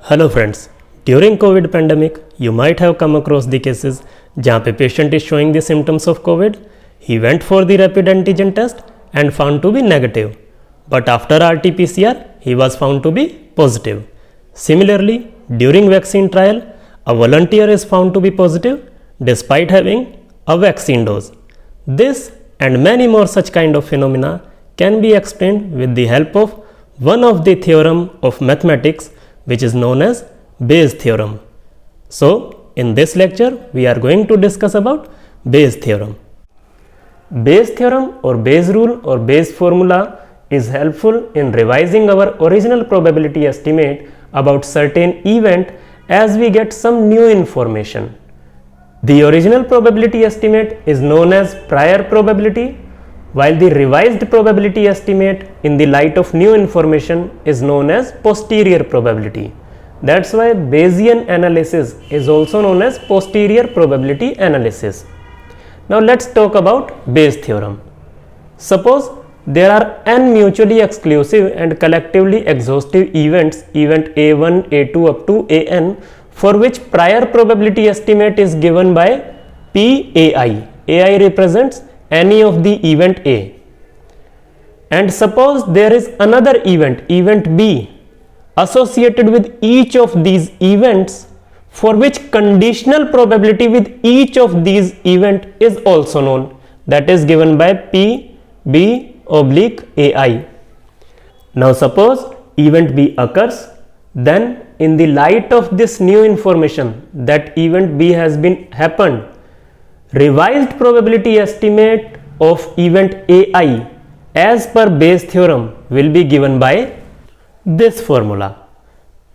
Hello friends, during COVID pandemic, you might have come across the cases जहाँ पे patient is showing the symptoms of COVID. He went for the rapid antigen test and found to be negative. But after RT-PCR, he was found to be positive. Similarly, during vaccine trial, a volunteer is found to be positive despite having a vaccine dose. This and many more such kind of phenomena can be explained with the help of one of the theorem of mathematics which is known as Bayes theorem. So, in this lecture, we are going to discuss about Bayes theorem. Bayes theorem or Bayes rule or Bayes formula is helpful in revising our original probability estimate about certain event as we get some new information. The original probability estimate is known as prior probability, while the revised probability estimate in the light of new information is known as posterior probability. That's why Bayesian analysis is also known as posterior probability analysis. Now let's talk about Bayes theorem. Suppose there are n mutually exclusive and collectively exhaustive events, event A1, A2 up to An, for which prior probability estimate is given by PAI. AI represents any of the event A. And suppose there is another event, event B, associated with each of these events, for which conditional probability with each of these event is also known, that is given by P, B oblique AI. Now suppose event B occurs, then in the light of this new information that event B has been happened, revised probability estimate of event AI as per Bayes theorem will be given by this formula,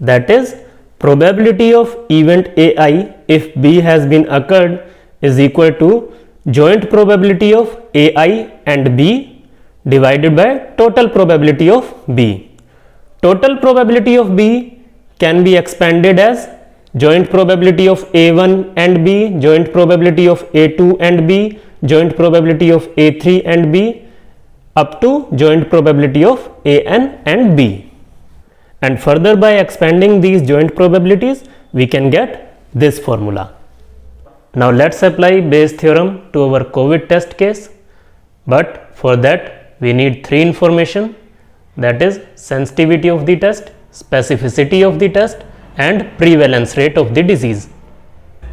that is probability of event AI if B has been occurred is equal to joint probability of AI and B divided by total probability of B. Total probability of B can be expanded as joint probability of A1 and B, joint probability of A2 and B, joint probability of A3 and B, up to joint probability of An and B. And further, by expanding these joint probabilities, we can get this formula. Now let's apply Bayes theorem to our COVID test case, but for that we need three information, that is sensitivity of the test, specificity of the test and prevalence rate of the disease.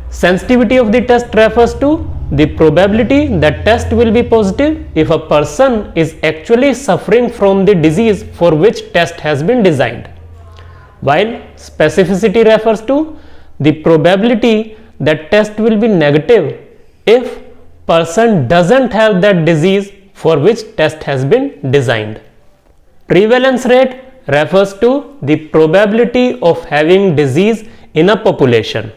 Sensitivity of the test refers to the probability that test will be positive if a person is actually suffering from the disease for which test has been designed, while specificity refers to the probability that test will be negative if person doesn't have that disease for which test has been designed. Prevalence rate refers to the probability of having disease in a population,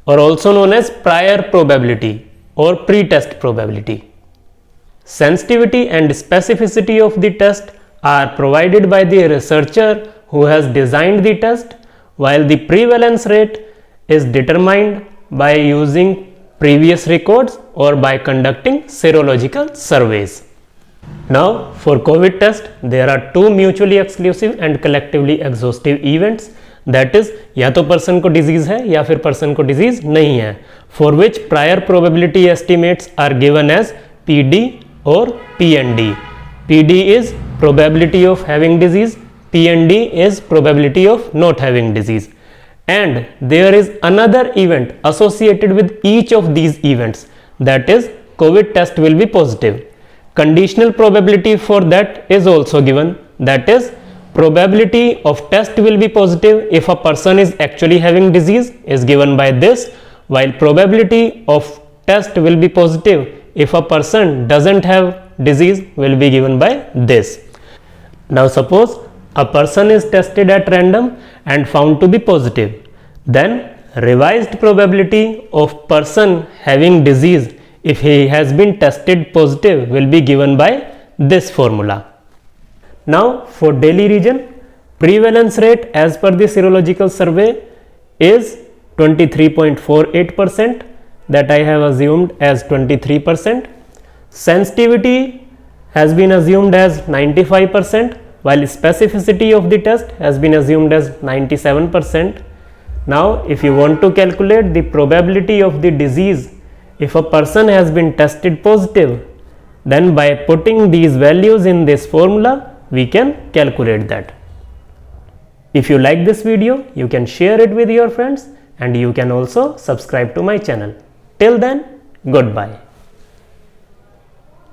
or also known as prior probability or pre-test probability. Sensitivity and specificity of the test are provided by the researcher who has designed the test, while the prevalence rate is determined by using previous records or by conducting serological surveys. Now for COVID test, there are two mutually exclusive and collectively exhaustive events, that is या तो person को disease है या फिर person को disease नहीं है, for which prior probability estimates are given as PD or PND. PD is probability of having disease, PND is probability of not having disease. And there is another event associated with each of these events, that is COVID test will be positive. Conditional probability for that is also given, that is probability of test will be positive if a person is actually having disease is given by this, while probability of test will be positive if a person doesn't have disease will be given by this. Now suppose a person is tested at random and found to be positive, then revised probability of person having disease if he has been tested positive will be given by this formula. Now for Delhi region, prevalence rate as per the serological survey is 23.48%, that I have assumed as 23%. Sensitivity has been assumed as 95%, while specificity of the test has been assumed as 97%. Now, if you want to calculate the probability of the disease if a person has been tested positive, then by putting these values in this formula, we can calculate that. If you like this video, you can share it with your friends and you can also subscribe to my channel. Till then, goodbye.